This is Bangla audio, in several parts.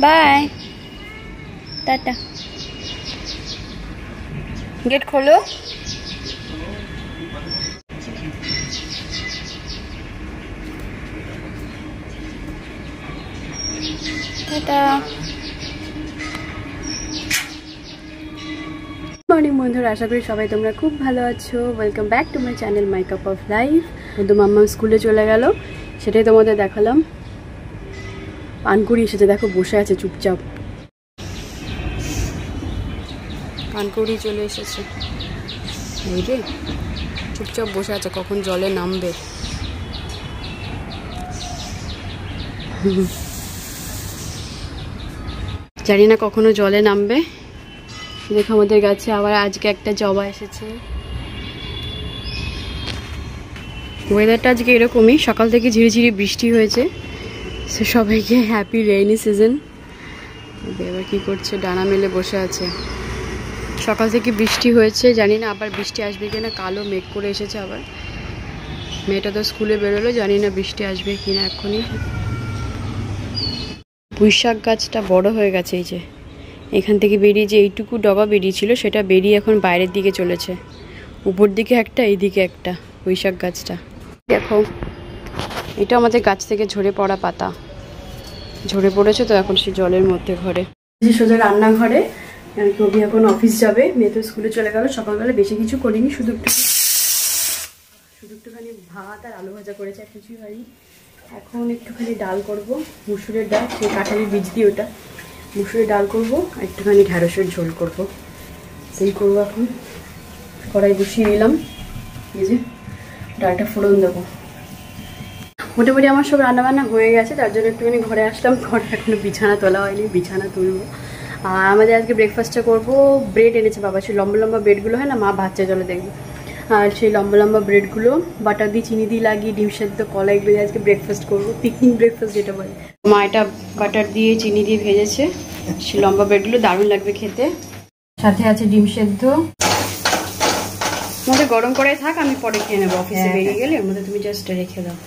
बाय टाटा गेट खोलो टाटा मॉर्निंग बंधुरा आशा करी सबाई तुम्हारा खूब भालो आछो welcome back to my channel my cup of life तो माम्मा स्कूले चले गेल सेटाई तोमादेर देखालाम पानकुड़ी एसेছে देखो बसे आछे चुपचाप पानकुड़ी चले एसेছে এই রে चुपचाप बसे आछे कखन जले नामबे জানি না কখনো জলে নামবে দেখো আমাদের গাছে আবার আজকে একটা জবা এসেছে ওয়েদারটা আজকে এরকমই সকাল থেকে ঝিরিঝিরি বৃষ্টি হয়েছে সো সবাইকে হ্যাপি রেইনি সিজন এবার কি করছে ডানা মেলে বসে আছে সকাল থেকে বৃষ্টি হয়েছে জানি না আবার বৃষ্টি আসবে কিনা কালো মেঘ করে এসেছে আবার মেয়েটা তো স্কুলে বেরোলো জানি না বৃষ্টি আসবে কিনা এখনই পুঁইশাক গাছটা বড় হয়ে গেছে এই যে এখান থেকে বেরিয়ে যে এইটুকু ডগা বেরিয়েছিল সেটা বেরিয়ে এখন বাইরের দিকে চলেছে উপর দিকে একটা এইদিকে একটা পুঁইশাক গাছটা দেখো এটা আমাদের গাছ থেকে ঝরে পড়া পাতা ঝরে পড়েছে তো এখন সে জলের মধ্যে ঘরে সোজা রান্নাঘরে কবি এখন অফিস যাবে মেয়ে তো স্কুলে চলে গেল সকালবেলা বেশি কিছু করিনি শুধু একটুখানি ভাত আর আলু ভাজা করেছে আর কিছুই হয়নি এখন একটুখানি ডাল করব মুসুরের ডাল সেই কাঁঠালি বীজ দিয়ে ওটা মুসুরের ডাল করব আর একটুখানি ঢ্যাঁড়সের ঝোল করব সেই করবো এখন কড়াই বসিয়ে নিলাম এই যে ডালটা ফোড়ন দেবো মোটামুটি আমার সব রান্নাবান্না হয়ে গেছে তার জন্য একটুখানি ঘরে আসলাম ঘরে এখনো বিছানা তোলা হয়নি বিছানা তুলবো আর আমাদের আজকে ব্রেকফাস্টটা করবো ব্রেড এনেছে বাবা সেই লম্বা লম্বা ব্রেডগুলো হয় না মা বাচ্চা জলে দেখবে আর সেই লম্বা লম্বা ব্রেডগুলো বাটার দিয়ে চিনি দিয়ে লাগিয়ে ডিম সেদ্ধ কলা এগুলো দিয়ে আজকে ব্রেকফাস্ট করবো পিকনিক ব্রেকফাস্ট যেটা বলে মা এটা বাটার দিয়ে চিনি দিয়ে ভেজেছে সেই লম্বা ব্রেডগুলো দারুণ লাগবে খেতে সাথে আছে ডিম সেদ্ধ মধ্যে গরম করাই থাক আমি পরে খেয়ে নেবো অফিসে বেরিয়ে গেলে এর মধ্যে তুমি জাস্ট রেখে দাও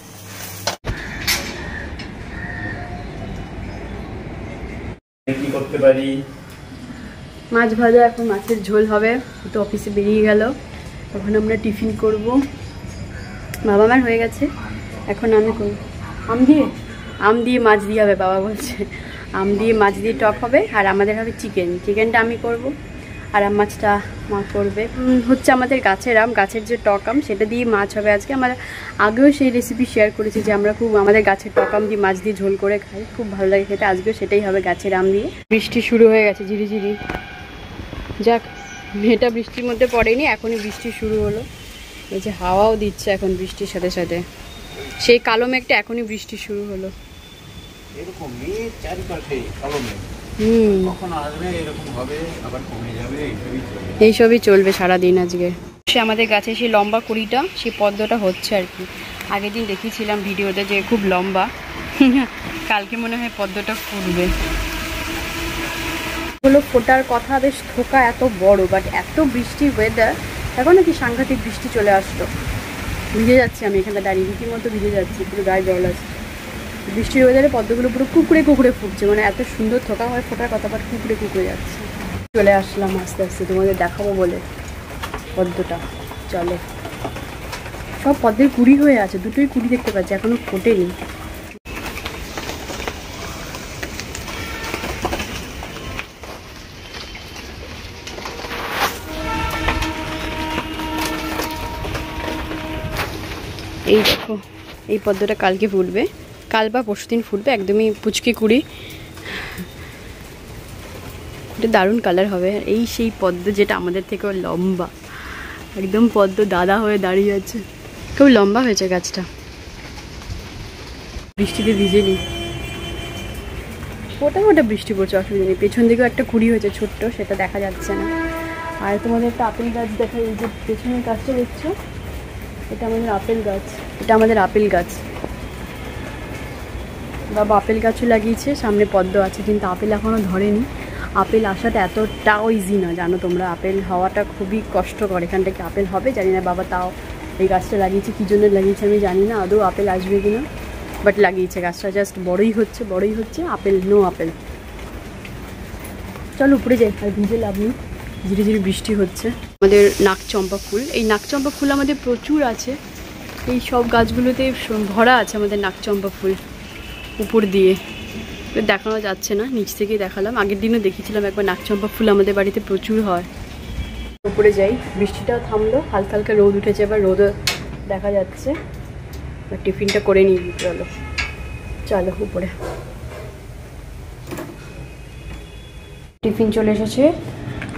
কি করতে পারি মাছ ভাজা এখন মাছের ঝোল হবে তো অফিসে বেরিয়ে গেল তখন আমরা টিফিন করব বাবা মার হয়ে গেছে এখন আমি করব আম দিয়ে মাছ দিয়ে হবে বাবা বলছে আম দিয়ে মাছ দিয়ে টক হবে আর আমাদের হবে চিকেনটা আমি করব আর আম মাছটা মা করবে হচ্ছে আমাদের গাছের আম গাছের যে টক আম সেটা দিয়ে মাছ হবে আজকে আমরা আগেও সেই রেসিপি শেয়ার করেছি যে আমরা খুব আমাদের গাছের টক আম দিয়ে মাছ দিয়ে ঝোল করে খাই খুব ভালো লাগে খেতে আজকেও সেটাই হবে গাছের আম দিয়ে বৃষ্টি শুরু হয়ে গেছে ঝিরিঝিরি যাক মেয়েটা বৃষ্টির মধ্যে পড়েনি এখনই বৃষ্টি শুরু হলো এই যে হাওয়াও দিচ্ছে এখন বৃষ্টির সাথে সাথে সেই কালো মেঘটা এখনই বৃষ্টি শুরু হলো এরকম মেঘ চারিপাশে কালো মেঘ কখন আসবে এরকম হবে আবার কমে যাবে এইসবই চলবে সারাদিন আজকে সে আমাদের গাছে সেই লম্বা কুড়িটা সেই পদ্মটা হচ্ছে আর কি আগের দিন দেখিয়েছিলাম ভিডিওতে যে খুব লম্বা কালকে মনে হয় পদ্মটা ফুটবে হলো ফোটার কথা বেশ থোকা এত বড় বাট এত বৃষ্টি ওয়েদার এখন নাকি সাংঘাতিক বৃষ্টি চলে আসতো ভিজে যাচ্ছি আমি এখানে দাঁড়িয়ে রীতিমতো ভিজে যাচ্ছি পুরো গায়ে জল আছে বৃষ্টির ওয়েদারে পদ্মগুলো পুরো কুকুরে ফুটছে মানে এত সুন্দর থোকা হয় ফোটার কথা বাট কুকুরে যাচ্ছে চলে আসলাম আস্তে আস্তে তোমাদের দেখাবো বলে পদ্মটা চলো সব পদ্মের কুড়ি হয়ে আছে দুটোই কুড়ি দেখতে পাচ্ছি এখনো ফোটেনি এই দেখো এই পদ্মটা কালকে ফুটবে কাল বা পরশুদিন ফুটবে একদমই পুচকে কুড়ি এটা দারুণ কালার হবে আর এই সেই পদ্ম যেটা আমাদের থেকেও লম্বা একদম পদ্ম দাদা হয়ে দাঁড়িয়ে আছে খুব লম্বা হয়েছে গাছটা বৃষ্টিতে ভিজেনি মোটা বৃষ্টি পড়ছে অসুবিধা নেই পেছন দিকেও একটা কুড়ি হয়েছে ছোট্ট সেটা দেখা যাচ্ছে না আর তোমাদের একটা আপেল গাছ দেখা এই যে পেছনের গাছটা দেখছো এটা আমাদের আপেল গাছ বাবা আপেল গাছও লাগিয়েছে সামনে পদ্ম আছে কিন্তু আপেল এখনও ধরেনি আপেল আসাটা এতটাও ইজি না জানো তোমরা আপেল হওয়াটা খুবই কষ্টকর এখান থেকে আপেল হবে জানি না বাবা তাও এই গাছটা লাগিয়েছে কী জন্য লাগিয়েছে আমি জানি না আদৌ আপেল আসবে কিনা বাট লাগিয়েছে গাছটা জাস্ট বড়ই হচ্ছে আপেল নো আপেল চলো উপরে যাই, আর ভিজে লাভ নেই, ধীরে ধীরে বৃষ্টি হচ্ছে। আমাদের নাকচম্পা ফুল, এই নাকচম্পা ফুল আমাদের প্রচুর আছে, এই সব গাছগুলোতে ভরা আছে আমাদের নাকচম্পা ফুল। উপর দিয়ে দেখানো যাচ্ছে না, নিচ থেকেই দেখালাম। আগের দিনও দেখেছিলাম একবার নাকচম্পা ফুল আমাদের বাড়িতে প্রচুর হয়। উপরে যাই, বৃষ্টিটাও থামলো, হালকা হালকা রোদ উঠেছে, এবার রোদও দেখা যাচ্ছে। এবার টিফিনটা করে নিয়ে চলো চলো উপরে। টিফিন চলে এসেছে,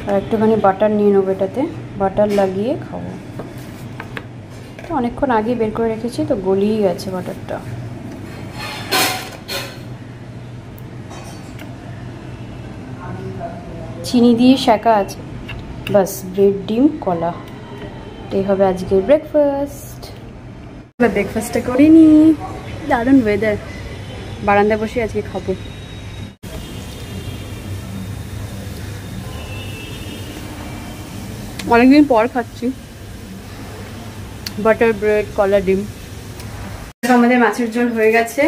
আর একটুখানি বাটার নিয়ে নেবো, এটাতে বাটার লাগিয়ে খাবো। তো অনেকক্ষণ আগে বের করে রেখেছি, তো গলিয়ে গেছে বাটারটা। চিনি দিয়ে শাঁকা আছে, বাস ব্রেড ডিম কলা, এটাই হবে আজকের ব্রেকফাস্ট। এবার ব্রেকফাস্টটা করে নিই। দারুণ ওয়েদার, বারান্দায় বসে আজকে খাবো। অনেকদিন পর খাচ্ছি বাটার ব্রেড কলা ডিম। আমাদের মাছের ঝোল হয়ে গেছে,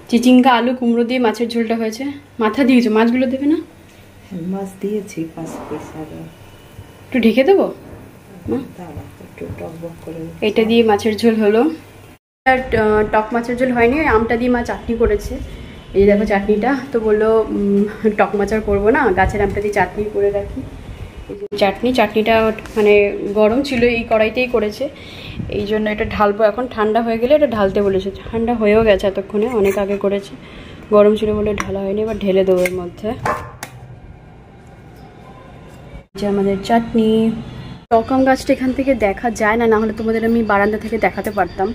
চিচিঙ্গা আলু কুমড়ো দিয়ে মাছের ঝোলটা হয়েছে। মাথা দিয়েছো, মাছগুলো দেবে না? মাছ দিয়েছি 5 পিস, একটু ঢেকে দেবো, এটা দিয়ে মাছের ঝোল হলো। আর টক মাছের ঝোল হয়নি, আমটা দিয়ে মা চাটনি করেছে। এই যে দেখো চাটনিটা, তো বললো টক মাছ আর করবো না, গাছের আমটা দিয়ে চাটনি করে রাখি। চাটনিটা মানে গরম ছিল, এই কড়াইতেই করেছে, এই জন্য এটা ঢালবো এখন। ঠান্ডা হয়ে গেলে এটা ঢালতে বলেছে, ঠান্ডা হয়েও গেছে এতক্ষণে, অনেক আগে করেছে, গরম ছিল বলে ঢালা হয়নি। এবার ঢেলে দেবো এর মধ্যে। যে আমাদের চাটনি, টক আম গাছটা এখান থেকে দেখা যায় না, নাহলে তোমাদের আমি বারান্দা থেকে দেখাতে পারতাম।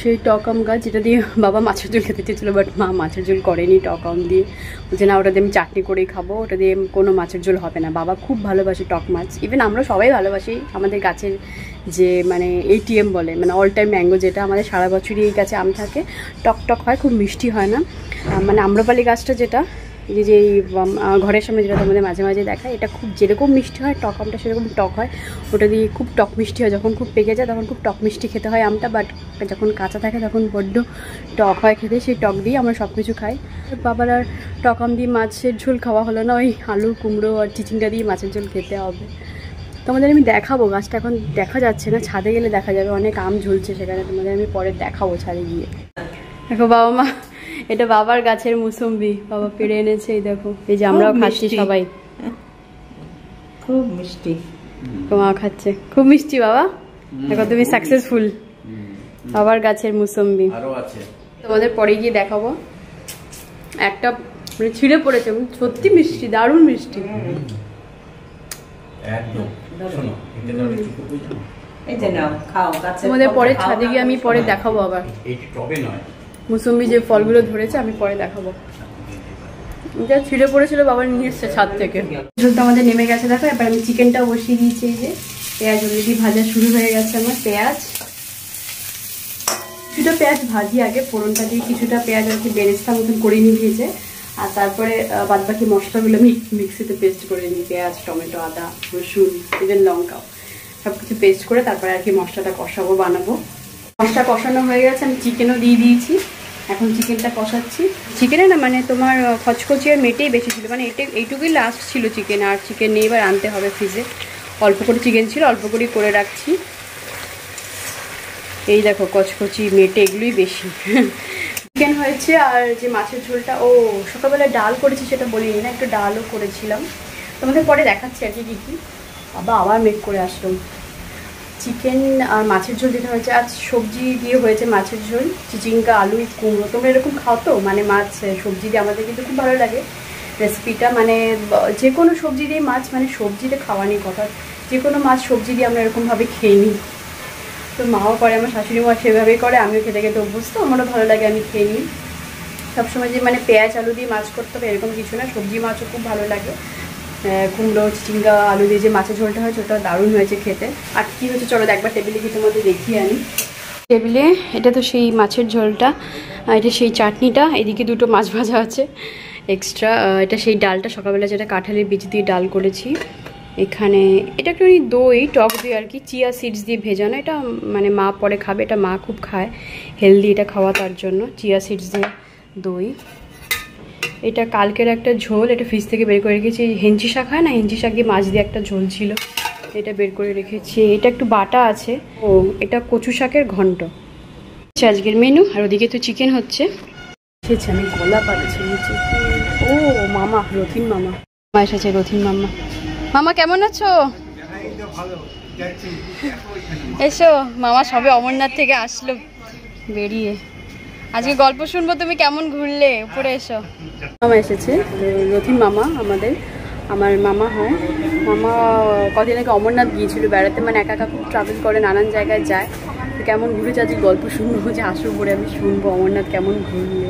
সেই টক আম গাছ, যেটা দিয়ে বাবা মাছের ঝোল খেতে চেয়েছিলো, বাট মা মাছের ঝোল করেনি টক আম দিয়ে, বলছে না ওটা দিয়ে আমি চাটনি করেই খাবো, ওটা দিয়ে কোনো মাছের ঝোল হবে না। বাবা খুব ভালোবাসে টক মাছ, ইভেন আমরা সবাই ভালোবাসি। আমাদের গাছের যে মানে ATM বলে, মানে অল টাইম ম্যাঙ্গো, যেটা আমাদের সারা বছরই এই গাছে আম থাকে, টক টক হয়, খুব মিষ্টি হয় না। মানে আম্রপালি গাছটা যেটা যে ঘরের সামনে যেটা তোমাদের মাঝে মাঝে দেখায়, এটা খুব যেরকম মিষ্টি হয়, টক আমটা সেরকম টক হয়, ওটা দিয়ে খুব টক মিষ্টি হয়। যখন খুব পেকে যায় তখন খুব টক মিষ্টি খেতে হয় আমটা, বাট যখন কাঁচা থাকে তখন বড্ড টক হয় খেতে, সেই টক দিয়ে আমরা সব কিছু খাই। বাবার আর টক আম দিয়ে মাছের ঝোল খাওয়া হলো না, ওই আলু কুমড়ো আর চিচিঙ্গা দিয়ে মাছের ঝোল খেতে হবে। তোমাদের আমি দেখাবো, গাছটা এখন দেখা যাচ্ছে না, ছাদে গেলে দেখা যাবে, অনেক আম ঝুলছে সেখানে, তোমাদের আমি পরে দেখাবো ছাদে গিয়ে। দেখো বাবা মা, এটা বাবার গাছের মুসম্বি, বাবা পেড়ে এনেছে, এই দেখো, এই যে আমরাও খাচ্ছি সবাই, খুব মিষ্টি। মা খাচ্ছে, খুব মিষ্টি বাবা, দেখো তুমি সাকসেসফুল। বাবার গাছের মুসম্বি আরো আছে, তোমাদের পরে গিয়ে দেখাবো। একটা মানে ছিঁড়ে পড়েছে, সত্যি মিষ্টি, দারুণ মিষ্টি একদম। শোনো, এটা দাও, একটু বুঝো, এই যে নাও খাও, গাছে তোমাদের পরে ছাদে গিয়ে আমি পরে দেখাবো আবার। এইটা টবে নয়, মুসম্বি যে ফলগুলো ধরেছে আমি পরে দেখাবো। যা ছিঁড়ে পড়েছিল বাবা নিয়ে এসছে ছাদ থেকে। ঝোল তো আমাদের নেমে গেছে, দেখো। এবার আমি চিকেনটাও বসিয়ে দিয়েছি, এই যে পেঁয়াজ অলরেডি ভাজা শুরু হয়ে গেছে আমার। পেঁয়াজ, কিছুটা পেঁয়াজ ভাজি আগে ফোড়নটা দিয়ে, কিছুটা পেঁয়াজ আর কি বেরেস্তা মতন করে নিয়ে ভেজে, আর তারপরে বাদবাকি মশলাগুলো আমি মিক্সিতে পেস্ট করে নিই। পেঁয়াজ, টমেটো, আদা, রসুন, ইভেন লঙ্কাও সব কিছু পেস্ট করে তারপরে আর কি মশলাটা কষাবো, বানাবো। মশলা কষানো হয়ে গেছে, আমি চিকেনও দিয়ে দিয়েছি, এখন চিকেনটা কষাচ্ছি। চিকেনে না মানে তোমার খচখচি আর মেটেই বেশি ছিল, মানে এইটুকুই লাস্ট ছিল চিকেন, আর চিকেন নিয়ে এবার আনতে হবে ফ্রিজে। অল্প করে চিকেন ছিল, অল্প করেই করে রাখছি। এই দেখো কচকচি মেটে এগুলোই বেশি। চিকেন হয়েছে, আর যে মাছের ঝোলটা, ও সকালবেলা ডাল করেছি সেটা বলিনি না, একটু ডালও করেছিলাম, তোমাদের পরে দেখাচ্ছি আর কি কী। আবার মেক করে আসলাম। চিকেন আর মাছের ঝোল যেটা হয়েছে, আজ সবজি দিয়ে হয়েছে মাছের ঝোল, চিচিঙ্গা আলু কুমড়ো। তোমরা এরকম খাও তো, মানে মাছ সবজি দিয়ে? আমাদের কিন্তু খুব ভালো লাগে রেসিপিটা, মানে যে কোনো সবজি দিয়ে মাছ, মানে সবজিতে খাওয়া নেই কথা, যে কোনো মাছ সবজি দিয়ে আমরা এরকমভাবে খেয়ে নিই। তো মাও করে, আমার শাশুড়ি মা সেভাবেই করে, আমিও খেতে খেতে অভ্যস্ত, আমারও ভালো লাগে, আমি খেয়ে নিই সবসময়। যে মানে পেঁয়াজ আলু দিয়ে মাছ করতে হবে এরকম কিছু না, সবজি মাছও খুব ভালো লাগে। কুমড়ো চিচিঙ্গা আলু দিয়ে যে মাছের ঝোলটা হয়েছে ওটা দারুণ হয়েছে খেতে। আর কী হয়েছে চলো একবার টেবিলে গিয়ে তোমাদের দেখিয়ে আনি। টেবিলে এটা তো সেই মাছের ঝোলটা, এটা সেই চাটনিটা, এদিকে দুটো মাছ ভাজা আছে এক্সট্রা, এটা সেই ডালটা সকালবেলা যেটা কাঁঠালের বীজ দিয়ে ডাল করেছি। এখানে এটা একটু দই, টক দই আর কি, চিয়া সিডস দিয়ে ভেজানো, এটা মানে মা পরে খাবে, এটা মা খুব খায়, হেলদি এটা খাওয়া, তার জন্য চিয়া সিডস দিয়ে দই। এটা কালকের একটা ঝোল, এটা ফ্রিজ থেকে বের করে রেখেছি। হেঞ্চি শাক হয় না, হেঞ্চি শাক দিয়ে মাছ দিয়ে একটা ঝোল ছিল, এটা বের করে রেখেছি। এটা একটু বাটা আছে। ও এটা কচু শাকের ঘন্ট আজকের মেনু। আর ওদিকে তো চিকেন হচ্ছে। আমি গলা পাচ্ছি নিচে। ও মামা, রথিন মামা এসেছে। রথিন মামা, মামা কেমন আছো? এসো মামা, সবে অমরনাথ থেকে আসলো বেরিয়ে। আজকে গল্প শুনবো, তুমি কেমন ঘুরলে, উপরে এসো। মামা এসেছে, রথিন মামা আমার মামা হয়। মামা কদিন আগে অমরনাথ গিয়েছিল বেড়াতে, মানে একা একা খুব ট্রাভেল করে, নানান জায়গায় যায়। তো কেমন ঘুরেছে আজকে গল্প শুনবো, যে আসো পরে আমি শুনবো অমরনাথ কেমন ঘুরলে।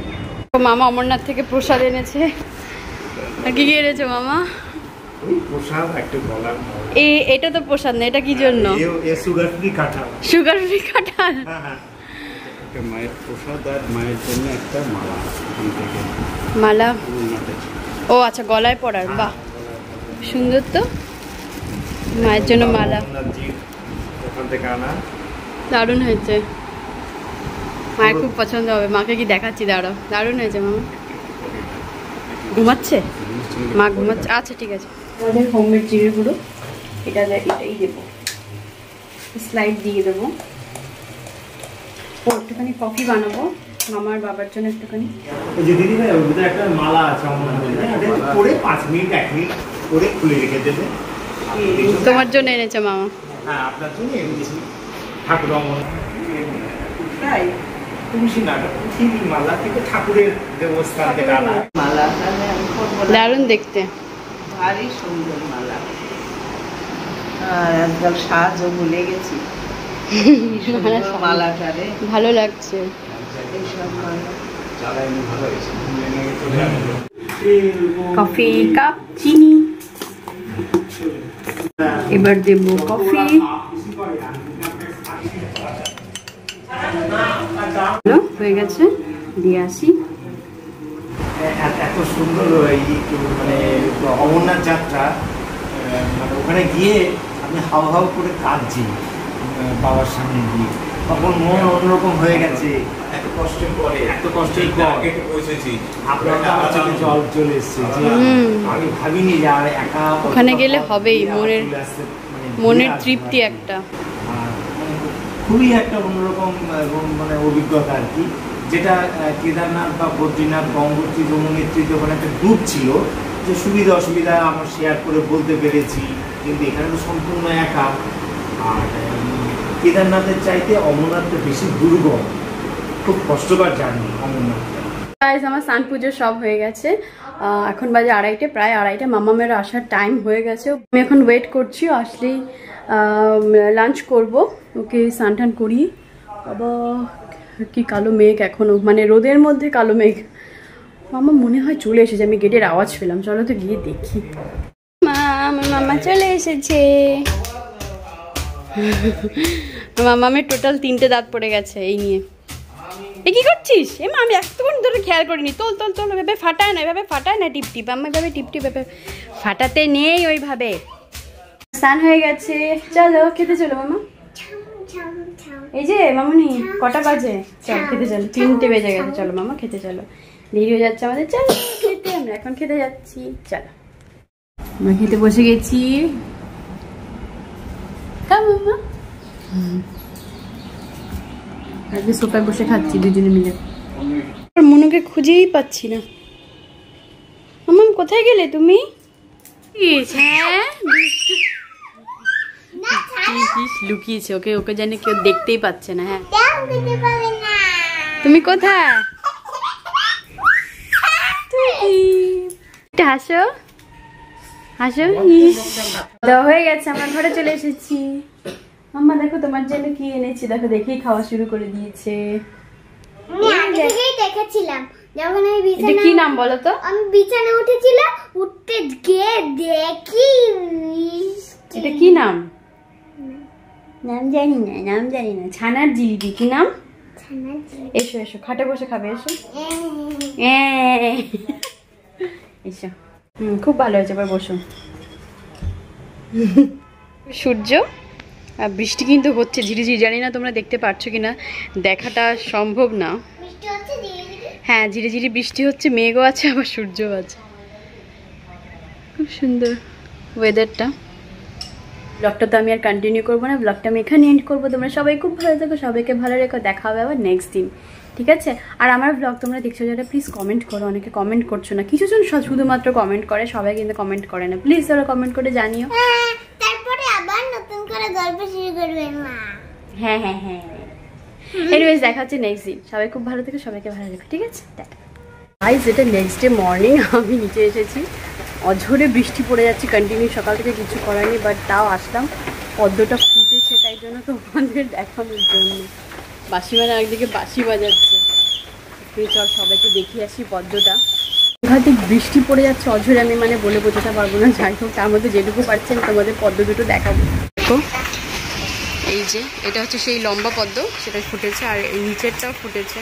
মামা অমরনাথ থেকে প্রসাদ এনেছে। আর কি কি এনেছো মামা? এটা তো প্রসাদ না, এটা কি জন্য? সুগার ফ্রি কাঁঠাল। মায়ের প্রসাদ আর মায়ের জন্য একটা মালা। মালা? ও আচ্ছা, গলায় পরার। বাহ, সুন্দর তো। মায়ের জন্য মালা, দারুণ হয়েছে। মায়ের খুব পছন্দ হবে। মাকে কি দেখাচ্ছি, দাঁড়াও। দারুণ হয়েছে মামা। ঘুমাচ্ছে মা, ঘুমাচ্ছে। আচ্ছা ঠিক আছে। আমাদের হোমমেড জিরের গুঁড়ো, এটাই দেবো, স্লাইড দিয়ে দেবো। ও একটুখানি কফি বানাবো মামার বাবার জন্য একটুখানি। দিদি ভাই ওর ভিতরে একটা মালা আছে, পরে 5 মিনিট 1 মিনিট করে খুলে রেখে দেবে। তোমার জন্য এনেছে মামা। হ্যাঁ, আপনার জন্য এনেছি। ঠাকুর তুলসী না, তুলসী মালা থেকে ঠাকুরের দেবস্থান থেকে আনা মালা। তাহলে আমি করবো না। দারুণ দেখতে, ভারী সুন্দর মালা। আর একদম সাজও ভুলে গেছি। মালাটারে ভালো লাগছে। কফি কাপ, চিনি, এবার দেব কফি। হয়ে গেছে, দিয়ে আসি। এত সুন্দর মানে অমরনাথ যাত্রা, মানে ওখানে গিয়ে আমি হাউ হাউ করে কাঁদছি বাবার সামনে গিয়ে। তখন মন অন্যরকম হয়ে গেছে। এত কষ্টের পর আপনার আমার চোখে জল চলে এসছে। যে আমি ভাবিনি যে আর একা ওখানে গেলে হবেই, মনের তৃপ্তি একটা। খুবই একটা অন্যরকম মানে অভিজ্ঞতা আর কি, যেটা কেদারনাথ বা বদ্রীনাথ, গঙ্গোত্রী, যমুনোত্রীতে ওখানে একটা গ্রুপ ছিল, যে সুবিধা অসুবিধা আমরা শেয়ার করে বলতে পেরেছি। কিন্তু এখানে তো সম্পূর্ণ একা। আর কেদারনাথের চাইতে অমরনাথটা বেশি দুর্গম, খুব কষ্টকর জার্নি অমরনাথটা। আমার স্নান পুজো সব হয়ে গেছে। এখন বাজে 2:30, প্রায় 2:30। মামামের আসার টাইম হয়ে গেছে। আমি এখন ওয়েট করছি, আসলেই লাঞ্চ করব। ওকে স্নান টান করি। বাবা কি কালো মেঘ এখনো, মানে রোদের মধ্যে কালো মেঘ। মামা মনে হয় চলে এসেছে, আমি গেটের আওয়াজ পেলাম। চলো তো গিয়ে দেখি। আমার মামা চলে এসেছে। মামামের টোটাল 3টে দাঁত পড়ে গেছে এই নিয়ে। এ কি করছিস? মা আমি এতক্ষণ ধরে খেয়াল করিনি। তোল তোল তোল, এভাবে ফাটায় না, এভাবে ফাটায় না। টিপ টিপ, আমি এভাবে টিপ টিপ, এভাবে ফাটাতে নেই ওইভাবে। স্নান হয়ে গেছে, চলো খেতে চলো মামা। এই যে মামুনি, কটা বাজে? চল খেতে চলো, 3টে বেজে গেছে। চলো মামা খেতে চলো, দেরি হয়ে যাচ্ছে আমাদের। চলো খেতে, আমরা এখন খেতে যাচ্ছি। চলো আমরা খেতে বসে গেছি। মামা আজকে সোফায় বসে খাচ্ছি দুজনে মিলে। মনুকে খুঁজেই পাচ্ছি না। মামা কোথায় গেলে তুমি? হ্যাঁ লুকিয়েছে, ওকে জানি কেউ দেখতেই পাচ্ছে না। হ্যাঁ তুমি কোথায়? হাসো হাসো। দেওয়া হয়ে গেছে, আমার ঘরে চলে এসেছি। মাম্মা দেখো তোমার জন্য কি এনেছি, দেখো দেখেই খাওয়া শুরু করে দিয়েছে। দেখেছিলাম যখন আমি এটা কি নাম বলো তো? আমি বিছানা উঠেছিলাম, উঠতে গিয়ে দেখি। এটা কি নাম? নাম জানি না। ছানার জিলিপি। কি নাম? এসো এসো, খাটে বসে খাবে। এসো এসো। খুব ভালো হয়েছে, এবার বসো। সূর্য আর বৃষ্টি কিন্তু হচ্ছে ঝিরিঝিরি। জানি না তোমরা দেখতে পাচ্ছ কিনা, দেখাটা সম্ভব না। হ্যাঁ ধীরে ধীরে বৃষ্টি হচ্ছে, মেঘও আছে আবার সূর্যও আছে, খুব সুন্দর ওয়েদারটা। ব্লগটা তো আমি আর কন্টিনিউ করবো না, ব্লগটা আমি এখানে এন্ড করবো। তোমরা সবাই খুব ভালো থেকো, সবাইকে ভালো রেখো, দেখা হবে আবার নেক্সট দিন, ঠিক আছে? আর আমার ব্লগ তোমরা দেখছো যারা, প্লিজ কমেন্ট করো। অনেকে কমেন্ট করছো না, কিছু জন শুধুমাত্র কমেন্ট করে, সবাই কিন্তু কমেন্ট করে না। প্লিজ তোরা কমেন্ট করে জানিও। তারপরে আবার নতুন করে গল্প শুরু করবে মা। হ্যাঁ হ্যাঁ হ্যাঁ, এনিওয়েজ দেখা হচ্ছে নেক্সট দিন। সবাই খুব ভালো থেকো, সবাইকে ভালো রেখো, ঠিক আছে? গাইস এটা নেক্সট ডে মর্নিং, আমি নিচে এসেছি, অঝরে বৃষ্টি পড়ে যাচ্ছে কন্টিনিউ, সকাল থেকে কিছু করার নেই, বাট তাও আসলাম। পদ্মটা ফুটেছে তাই জন্য তোমাদের দেখানোর জন্য। বাঁশি মানে একদিকে বাঁশি বাজাচ্ছে, চল সবাইকে দেখিয়ে আসি পদ্মটা। ওখানে বৃষ্টি পড়ে যাচ্ছে অঝরে, আমি মানে বলে বোঝাতে পারবো না, যাই হোক তার মধ্যে যেটুকু পারছি আমি তোমাদের পদ্ম দুটো দেখাবো। দেখো এই যে এটা হচ্ছে সেই লম্বা পদ্ম, সেটা ফুটেছে, আর এই নিচেরটাও ফুটেছে।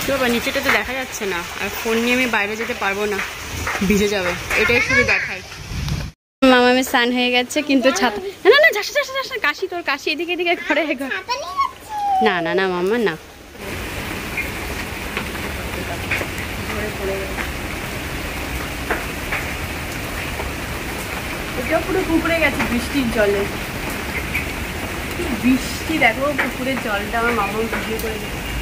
বাবা নিচেটা তো দেখা যাচ্ছে না, আর ফোন নিয়ে আমি বাইরে যেতে পারবো না, ভিজে যাবে, এটাই শুধু দেখাই। মামা আমি স্নান হয়ে গেছে, কিন্তু ছাতা না না না, যাস যাস যাস না, কাশি তোর কাশি, এদিকে এদিকে ঘরে ঘর। না না না মামা না, এটা পুরো পুকুরে গেছে বৃষ্টির জলে, বৃষ্টি দেখো পুকুরের জলটা আমার মামা ভিজিয়ে করে দিচ্ছে।